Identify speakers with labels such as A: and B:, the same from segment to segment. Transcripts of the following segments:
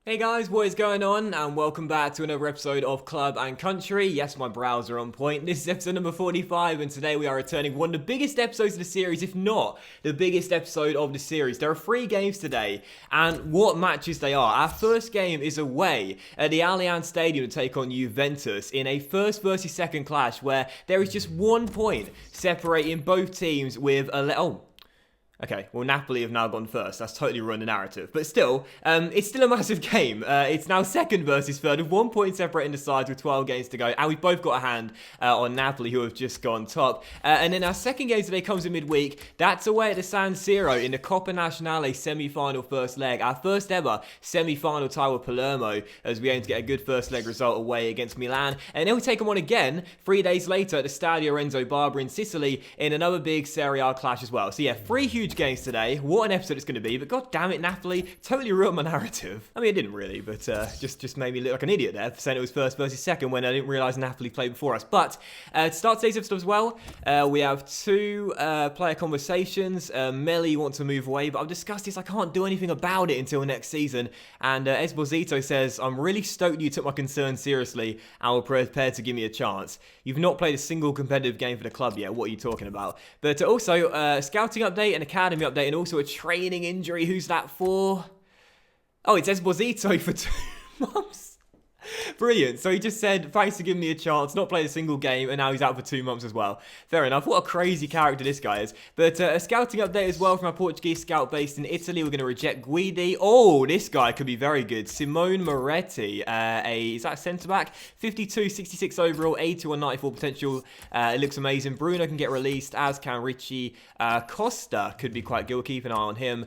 A: Hey guys, what is going on? And welcome back to another episode of Club and Country. Yes, my brows are on point. This is episode number 45, and today we are returning one of the biggest episodes of the series, if not the biggest episode of the series. There are 3 games today, and what matches they are. Our first game is away at the ALLIANZ Stadium to take on Juventus in a first versus second clash where there is just 1 point separating both teams with Okay, well, Napoli have now gone first. That's totally ruined the narrative. But still, it's still a massive game. It's now second versus third, with 1 point separating the sides with 12 games to go. And we've both got a hand on Napoli, who have just gone top. And then our second game today comes in midweek. That's away at the San Siro in the Coppa Nazionale semi-final first leg. Our first ever semi-final tie with Palermo, as we aim to get a good first leg result away against Milan. And then we take them on again 3 days later at the Stadio RENZO BARBERA in Sicily in another big Serie A clash as well. So yeah, 3 huge games today. What an episode it's going to be, but god damn it, Napoli totally ruined my narrative. I mean, it didn't really, but just made me look like an idiot there for saying it was first versus second when I didn't realise Napoli played before us. But to start today's episode as well, we have 2 player conversations. Melly wants to move away, but I've discussed this. I can't do anything about it until next season. And Esposito says, I'm really stoked you took my concerns seriously and were prepared to give me a chance. You've not played a single competitive game for the club yet. What are you talking about? But also, scouting update and academy update, and also a training injury. Who's that for? Oh, it's Esposito for 2 months. Brilliant. So he just said, thanks for giving me a chance, not played a single game, and now he's out for 2 months as well. Fair enough. What a crazy character this guy is. But a scouting update as well from our Portuguese scout based in Italy. We're going to reject Guidi. Oh, this guy could be very good. Simone Moretti. Is that centre-back? 52, 66 overall, 81, 94 potential. It looks amazing. Bruno can get released, as can Richie. Costa could be quite good. We'll keep an eye on him.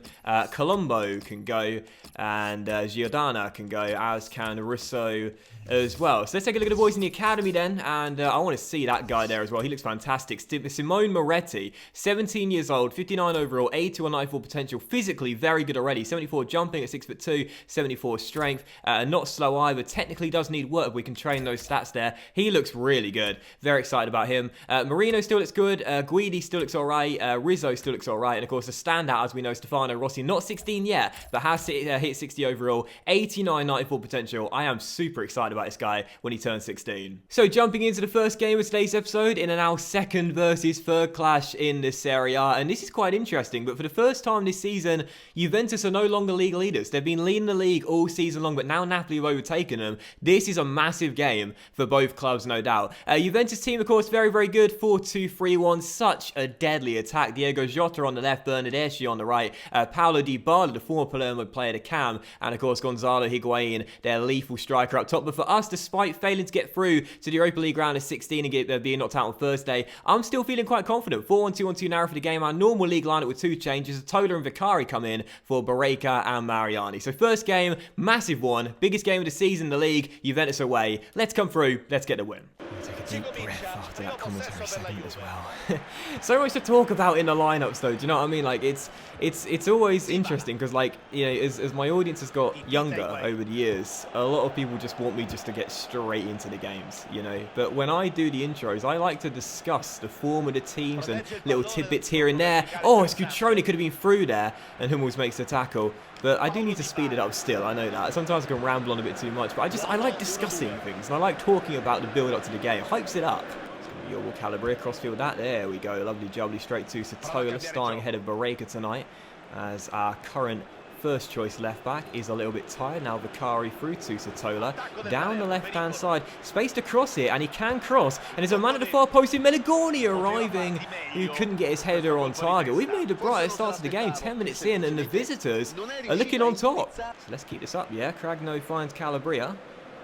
A: Colombo can go, and Giordana can go, as can Russo as well. So let's take a look at the boys in the academy then, and I want to see that guy there as well. He looks fantastic. Simone Moretti, 17 years old, 59 overall, 82 or 94 potential, physically very good already, 74 jumping at 6'2", 74 strength, not slow either, technically does need work, but we can train those stats there. He looks really good. Very excited about him. Marino still looks good, Guidi still looks alright, Rizzo still looks alright, and of course the standout, as we know, Stefano Rossi, not 16 yet, but has hit 60 overall, 89, 94 potential. I am super excited about this guy when he turns 16. So jumping into the first game of today's episode in a now second versus third clash in this Serie A, and this is quite interesting, but for the first time this season, Juventus are no longer league leaders. They've been leading the league all season long, but now Napoli have overtaken them. This is a massive game for both clubs, no doubt. Juventus team, of course, very, very good. 4-2-3-1, such a deadly attack. Diego Jota on the left, Bernardeschi on the right, Paulo Dybala, the former Palermo player, the cam, and of course Gonzalo Higuain, their lethal striker up top. But for us, despite failing to get through to the Europa League round of 16 and being knocked out on Thursday, I'm still feeling quite confident. 4-1-2-1-2 narrow for the game. Our normal league lineup with 2 changes. Tola and Vicari come in for Barreca and Mariani. So first game, massive one. Biggest game of the season in the league. Juventus away. Let's come through. Let's get the win. Take a deep breath after that commentary segment as well. So much to talk about in the lineups though, do you know what I mean? Like it's always interesting because, like, you know, as my audience has got younger over the years, a lot of people just want me just to get straight into the games, you know. But when I do the intros, I like to discuss the form of the teams and little tidbits here and there. Oh, Cutrone could have been through there, and Hummels makes the tackle. But I do need to speed it up still, I know that. Sometimes I can ramble on a bit too much, but I like discussing things, and I like talking about the build-up to the game. It hypes it up. So Yorwell Calabria, crossfield that. There we go. Lovely jubbly straight to Satola, starting ahead of Barreca tonight, as our current first choice left back is a little bit tired. Now Vicari through to Satola, down the left hand side, space to cross here, and he can cross, and there's a man at the far post in Meligoni arriving, who couldn't get his header on target. We've made the brightest start to the game, 10 minutes in, and the visitors are looking on top. So let's keep this up, yeah. Cragno finds Calabria,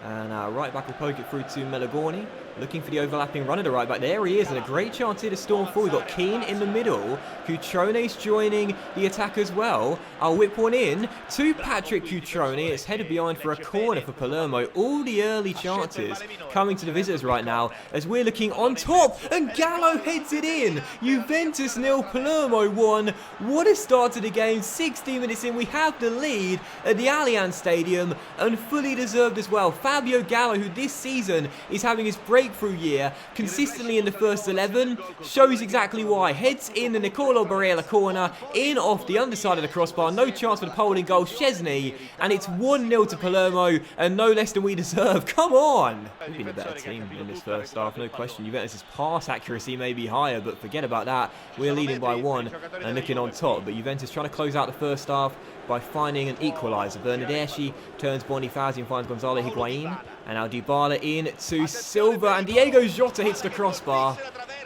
A: and right back will poke it through to Meligoni, looking for the overlapping runner to right back. There he is, and a great chance here to storm forward. We've got Keane in the middle. Cutrone's joining the attack as well. I'll whip one in to Patrick Cutrone. It's headed behind for a corner for Palermo. All the early chances coming to the visitors right now as we're looking on top, and Gallo heads it in. Juventus 0, Palermo 1. What a start to the game. 16 minutes in, we have the lead at the Allianz Stadium, and fully deserved as well. Fabio Gallo, who this season is having his break breakthrough year, consistently in the first 11, shows exactly why. Heads in the Nicolo Barella corner, in off the underside of the crossbar, no chance for the Poland goal, Szczesny, and it's 1-0 to Palermo, and no less than we deserve. Come on! We've been a better team in this first half, no question. Juventus' pass accuracy may be higher, but forget about that. We're leading by 1 and looking on top, but Juventus trying to close out the first half by finding an equaliser. Bernardeschi turns Bonifazi and finds Gonzalo Higuain, and now Dybala in to Silva, and Diego Jota hits the crossbar.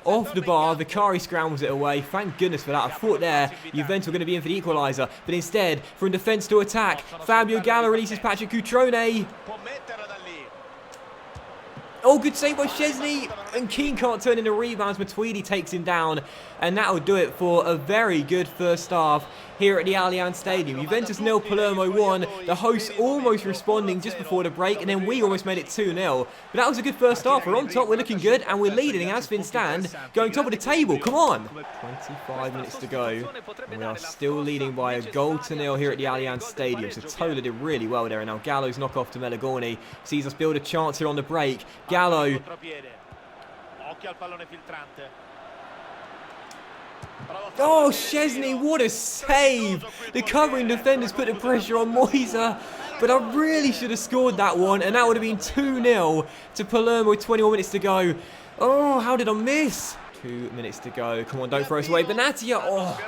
A: Off the bar, Vicari scrambles it away. Thank goodness for that. I thought there Juventus were going to be in for the equaliser, but instead, from defence to attack, Fabio Gallo releases Patrick Cutrone. Oh, good save by Szczesny, and Keane can't turn into rebounds. Matuidi takes him down, and that will do it for a very good first half here at the ALLIANZ Stadium. Juventus 0, Palermo 1. The hosts almost responding just before the break, and then we almost made it 2-0. But that was a good first half. We're on top, we're looking good, and we're leading as things stand, going top of the table. Come on! 25 minutes to go, and we are still leading by a goal to 0 here at the ALLIANZ Stadium. So Tola did really well there, and now Gallo's knock off to Melagoni sees us build a chance here on the break. Gallo. Oh, Szczesny, what a save! The covering defenders put the pressure on Moisa, but I really should have scored that one, and that would have been 2-0 to Palermo with 21 minutes to go. Oh, how did I miss? 2 minutes to go. Come on, don't throw us away. Benatia, oh,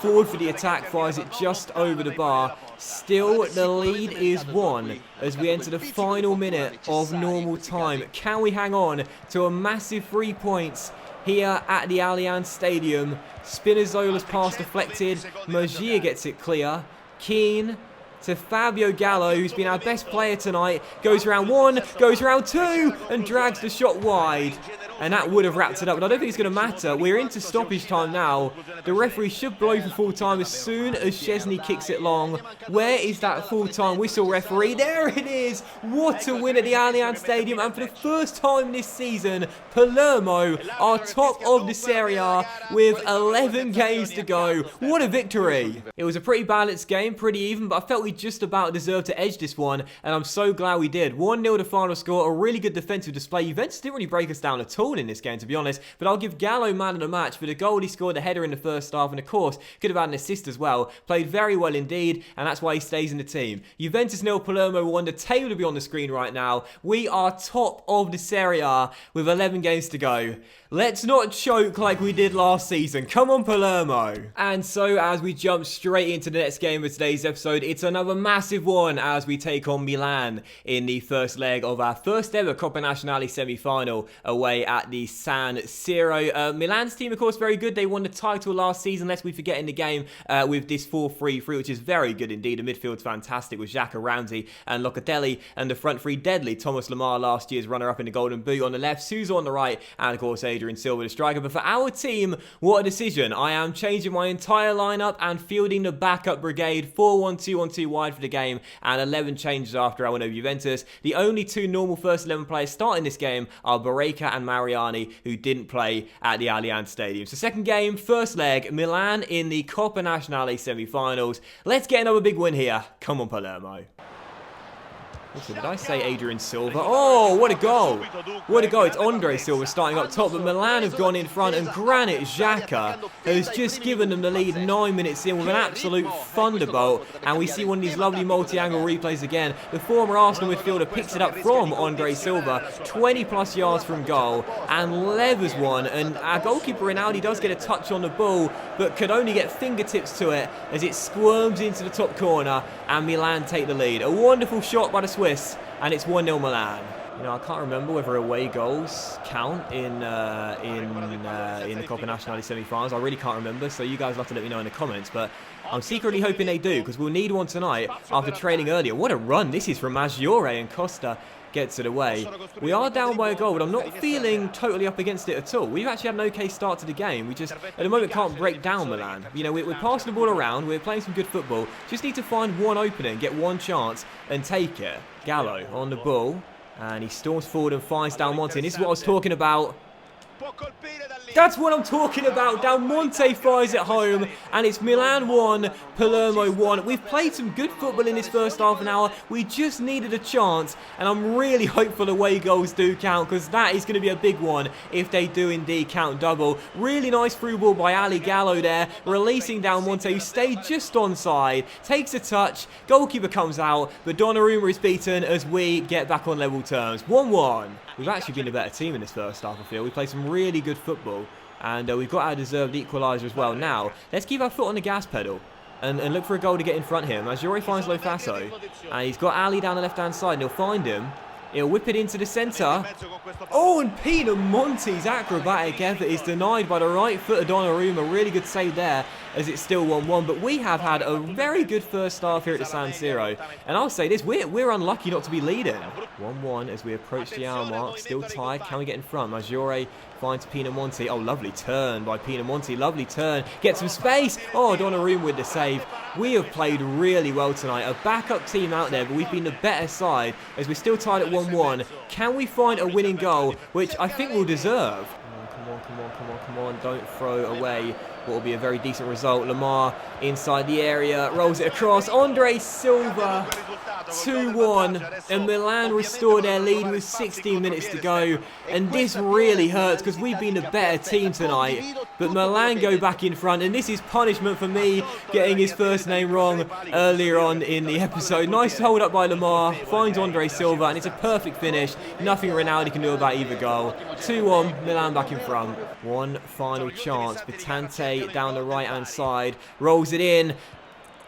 A: forward for the attack, fires it just over the bar. Still, the lead is 1 as we enter the final minute of normal time. Can we hang on to a massive 3 points here at the ALLIANZ Stadium? Spinazzola's pass deflected. Magia gets it clear. Keane to Fabio Gallo, who's been our best player tonight. Goes round 1, goes round 2, and drags the shot wide. And that would have wrapped it up, but I don't think it's going to matter. We're into stoppage time now. The referee should blow for full time as soon as Szczesny kicks it long. Where is that full time whistle, referee? There it is! What a win at the ALLIANZ Stadium, and for the first time this season, Palermo are top of the Serie A with 11 games to go. What a victory! It was a pretty balanced game, pretty even, but I felt we just about deserved to edge this one, and I'm so glad we did. 1-0 the final score, a really good defensive display. Juventus didn't really break us down at all in this game, to be honest, but I'll give Gallo man of the match for the goal he scored, the header in the first half, and of course could have had an assist as well. Played very well indeed, and that's why he stays in the team. Juventus 0, Palermo 1. The table to be on the screen right now. We are top of the Serie A with 11 games to go. Let's not choke like we did last season. Come on, Palermo. And so as we jump straight into the next game of today's episode, it's another massive one as we take on Milan in the first leg of our first ever Coppa Nazionale semi-final away at the San Siro. Milan's team, of course, very good. They won the title last season, lest we forget in the game, with this 4-3-3, which is very good indeed. The midfield's fantastic with Xhaka, Ramsey and Locatelli, and the front three deadly. Thomas Lemar, last year's runner-up in the Golden Boot on the left, Sousa on the right, and of course Adrian Silva, the striker. But for our team, what a decision. I am changing my entire lineup and fielding the backup brigade. 4-1-2-1-2 wide for the game, and 11 changes after I went over Juventus. The only 2 normal first 11 players starting this game are Barreca and Mariani, who didn't play at the ALLIANZ Stadium. So second game, first leg, Milan in the Coppa Nazionale semi-finals. Let's get another big win here. Come on, Palermo. Also, did I say Adrian Silva? Oh, what a goal. What a goal. It's Andre Silva starting up top, but Milan have gone in front, and Granit Xhaka has just given them the lead 9 minutes in with an absolute thunderbolt. And we see one of these lovely multi-angle replays again. The former Arsenal midfielder picks it up from Andre Silva, 20-plus yards from goal, and levers one. And our goalkeeper Rinaldi does get a touch on the ball, but could only get fingertips to it as it squirms into the top corner, and Milan take the lead. A wonderful shot by the Swiss. And it's 1-0 Milan. You know, I can't remember whether away goals count in the Coppa Nazionale semi-finals. I really can't remember, so you guys will have to let me know in the comments. But I'm secretly hoping they do, because we'll need one tonight after trailing earlier. What a run this is from Maggiore, and Costa gets it away. We are down by a goal, but I'm not feeling totally up against it at all. We've actually had an okay start to the game. We just, at the moment, can't break down Milan. You know, we're passing the ball around. We're playing some good football. Just need to find one opening, get one chance, and take it. Gallo on the ball, and he storms forward and finds down Monti. And this is what I was talking about. That's what I'm talking about. Del Monte fires at home, and it's Milan 1, Palermo 1. We've played some good football in this first half an hour. We just needed a chance, and I'm really hopeful away goals do count, because that is going to be a big one if they do indeed count double. Really nice through ball by Ali Gallo there, releasing Del Monte, who stayed just onside, takes a touch, goalkeeper comes out, but Donnarumma is beaten as we get back on level terms. 1-1. We've actually been a better team in this first half, I feel. We played some really good football, and we've got our deserved equaliser as well. Now, let's keep our foot on the gas pedal and look for a goal to get in front of him. As Yuri finds Lofaso, and he's got Ali down the left-hand side, and he'll find him. He'll whip it into the centre. Oh, and Pinamonti's acrobatic effort is denied by the right foot of Donnarumma. Really good save there, as it's still 1-1. But we have had a very good first half here at the San Siro. And I'll say this, we're unlucky not to be leading. 1-1 as we approach the hour mark. Still tied. Can we get in front? Maggiore finds Pinamonti. Oh, lovely turn by Pinamonti. Lovely turn. Get some space. Oh, Donnarumma with the save. We have played really well tonight. A backup team out there, but we've been the better side as we're still tied at 1-1. Can we find a winning goal, which I think we'll deserve? Come on. Don't throw away what will be a very decent result. Lamar inside the area, rolls it across. Andre Silva, 2-1, and Milan restore their lead with 16 minutes to go. And this really hurts because we've been a better team tonight. But Milan go back in front, and this is punishment for me getting his first name wrong earlier on in the episode. Nice hold up by Lamar, finds Andre Silva, and it's a perfect finish. Nothing Ronaldo can do about either goal. 2-1, Milan back in front. One final chance. Vitante down the right-hand side, rolls it in.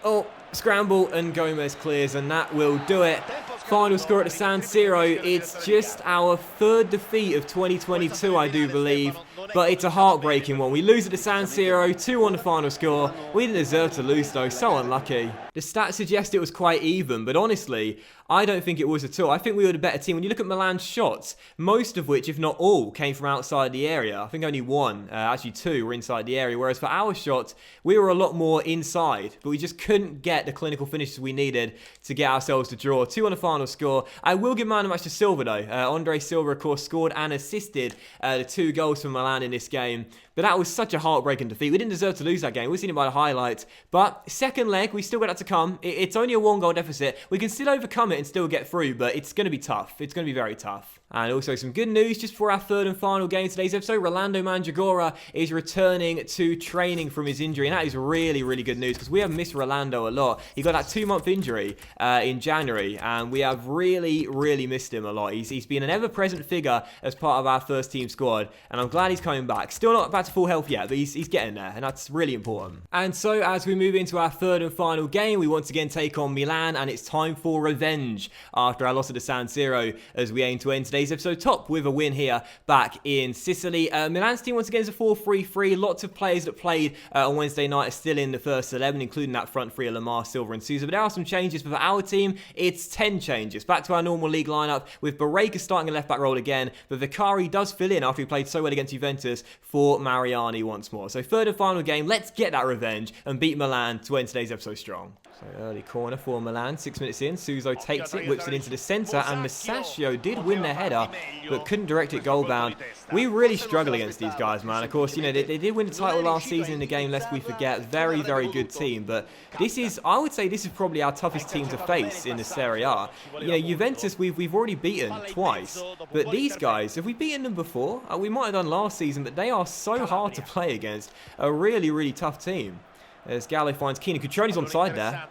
A: Oh, scramble, and Gomez clears, and that will do it. Final score at the San Siro. It's just our third defeat of 2022, I do believe, but it's a heartbreaking one. We lose at the San Siro, 2-1 the final score. We didn't deserve to lose though, so unlucky. The stats suggest it was quite even, but honestly, I don't think it was at all. I think we were the better team. When you look at Milan's shots, most of which, if not all, came from outside the area. I think only one, actually two, were inside the area. Whereas for our shots, we were a lot more inside. But we just couldn't get the clinical finishes we needed to get ourselves to draw. 2 on the final score. I will give man of the match to Silva, though. Andre Silva, of course, scored and assisted the 2 goals for Milan in this game. But that was such a heartbreaking defeat. We didn't deserve to lose that game. We've seen it by the highlights. But second leg, we still got that to come. It's only a 1-goal deficit. We can still overcome it and still get through, but it's going to be tough. It's going to be very tough. And also some good news just for our third and final game of today's episode. Rolando Mandragora is returning to training from his injury. And that is really, really good news because we have missed Rolando a lot. He got that 2-month injury in January. And we have really, really missed him a lot. He's been an ever-present figure as part of our first team squad. And I'm glad he's coming back. Still not back to full health yet, but he's getting there. And that's really important. And so as we move into our third and final game, we once again take on Milan. And it's time for revenge after our loss at the San Siro as we aim to end today's episode top with a win here back in Sicily. Milan's team once again is a 4-3-3. Lots of players that played on Wednesday night are still in the first 11, including that front three of Lamar, Silva and Sousa. But there are some changes, but for our team, it's 10 changes. Back to our normal league lineup with Bray starting a left-back role again, but Vicari does fill in after he played so well against Juventus for Mariani once more. So third and final game, let's get that revenge and beat Milan to end today's episode strong. So early corner for Milan, 6 minutes in, Suso takes it, whips it into the centre, and Masaccio did win the header, but couldn't direct it goal bound. We really struggle against these guys, man. Of course, you know, they did win the title last season in the game, lest we forget. Very, very good team, but this is, I would say this is probably our toughest team to face in the Serie A. You know, Juventus, we've already beaten twice, but these guys, have we beaten them before? We might have done last season, but they are so hard to play against. A really, really tough team. As Gallo finds Keenan. Cutroni's onside there.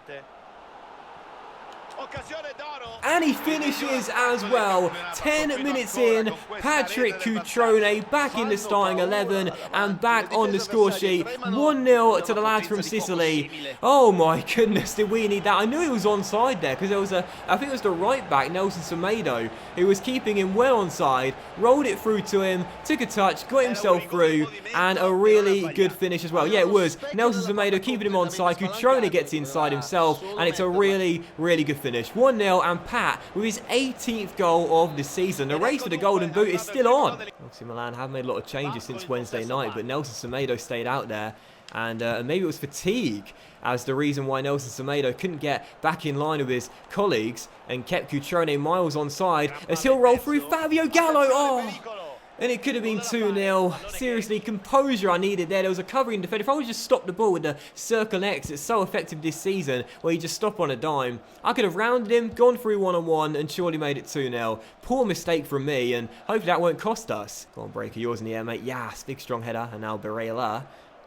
A: And he finishes as well. 10 minutes in, Patrick Cutrone back in the starting 11 and back on the score sheet. 1-0 to the lads from Sicily. Oh my goodness, did we need that? I knew he was onside there because there was I think it was the right back, Nelson Semedo, who was keeping him well onside, rolled it through to him, took a touch, got himself through, and a really good finish as well. Yeah, it was. Nelson Semedo keeping him onside, Cutrone gets inside himself, and it's a really, really good finish. 1-0, and Pat with his 18th goal of the season. The race for the Golden Boot is still on. Obviously, Milan have made a lot of changes since Wednesday night, but Nelson Semedo stayed out there. And maybe it was fatigue as the reason why Nelson Semedo couldn't get back in line with his colleagues and kept Cutrone miles onside as he'll roll through Fabio Gallo. Oh! And it could have been 2-0. Seriously, composure I needed there. There was a covering defender. If I would just stop the ball with the circle X, it's so effective this season, where you just stop on a dime. I could have rounded him, gone through one-on-one, and surely made it 2-0. Poor mistake from me, and hopefully that won't cost us. Go on, Breaker, yours in the air, mate. Yes, big strong header, and now Bray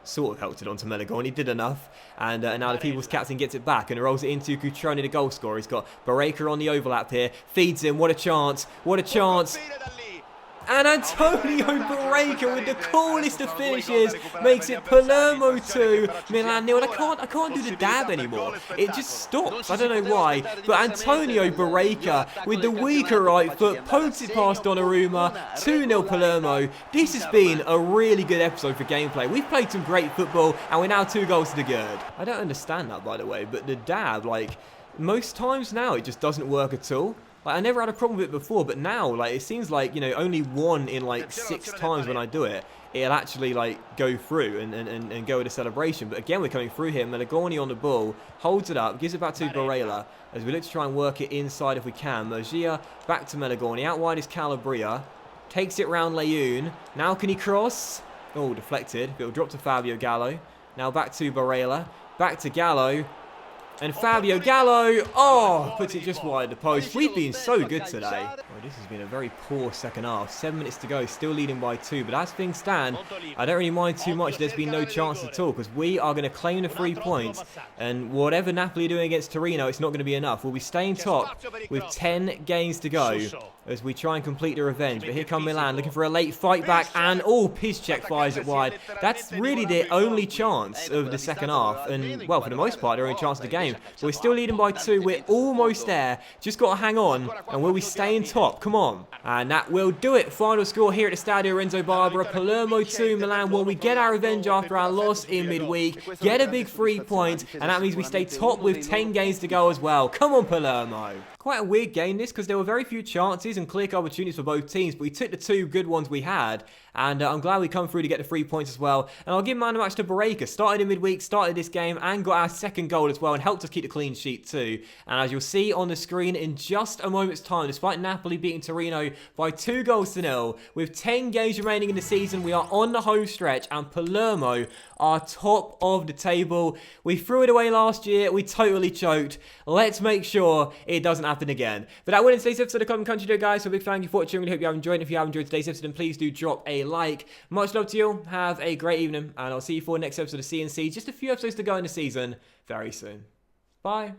A: sort of helped it onto Melagoni. He did enough. And now the People's Captain gets it back and rolls it into Cutrone, the goal scorer. He's got Barreca on the overlap here. Feeds him. What a chance. What a chance. And Antonio Barreca with the coolest of finishes makes it Palermo 2, Milan 0. And I can't do the dab anymore. It just stops. I don't know why. But Antonio Barreca with the weaker right foot pokes it past Donnarumma. 2-0 Palermo. This has been a really good episode for gameplay. We've played some great football and we're now 2 goals to the good. I don't understand that, by the way, but the dab, like, most times now it just doesn't work at all. Like, I never had a problem with it before, but now, like, it seems like, you know, only 1 in, like, 6 times when I do it, it'll actually, like, go through and go with a celebration. But again, we're coming through here. Melagoni on the ball, holds it up, gives it back to Barella, as we look to try and work it inside if we can. Mergia back to Melagoni, out wide is Calabria, takes it round Leyoun. Now can he cross? Oh, deflected, but it'll drop to Fabio Gallo. Now back to Barella, back to Gallo. And Fabio Gallo, oh, puts it just wide the post. We've been so good today. Oh, this has been a very poor second half. 7 minutes to go, still leading by 2. But as things stand, I don't really mind too much. There's been no chance at all because we are going to claim the 3 points. And whatever Napoli are doing against Torino, it's not going to be enough. We'll be staying top with 10 games to go as we try and complete the revenge. But here come Milan looking for a late fight back. And, oh, Piszczek fires it wide. That's really their only chance of the second half. And, well, for the most part, their only chance of the game. But we're still leading by 2. We're almost there. Just got to hang on. And will we stay in top? Come on. And that will do it. Final score here at the Stadio Renzo Barbera. Palermo 2, Milan 1. We get our revenge after our loss in midweek. Get a big 3 points. And that means we stay top with 10 games to go as well. Come on, Palermo. Quite a weird game this because there were very few chances and clear opportunities for both teams, but we took the 2 good ones we had, and I'm glad we come through to get the 3 points as well. And I'll give man of the match to Barreca. Started in midweek, started this game, and got our 2nd goal as well, and helped us keep the clean sheet too. And as you'll see on the screen in just a moment's time, despite Napoli beating Torino by 2 goals to 0, with 10 games remaining in the season, we are on the home stretch, and Palermo are top of the table. We threw it away last year, we totally choked. Let's make sure it doesn't happen again. But that will end today's episode of Club and Country, guys. So big thank you for watching. Really hope you have enjoyed. If you have enjoyed today's episode, then please do drop a like. Much love to you all. Have a great evening, and I'll see you for the next episode of CNC. Just a few episodes to go in the season very soon. Bye.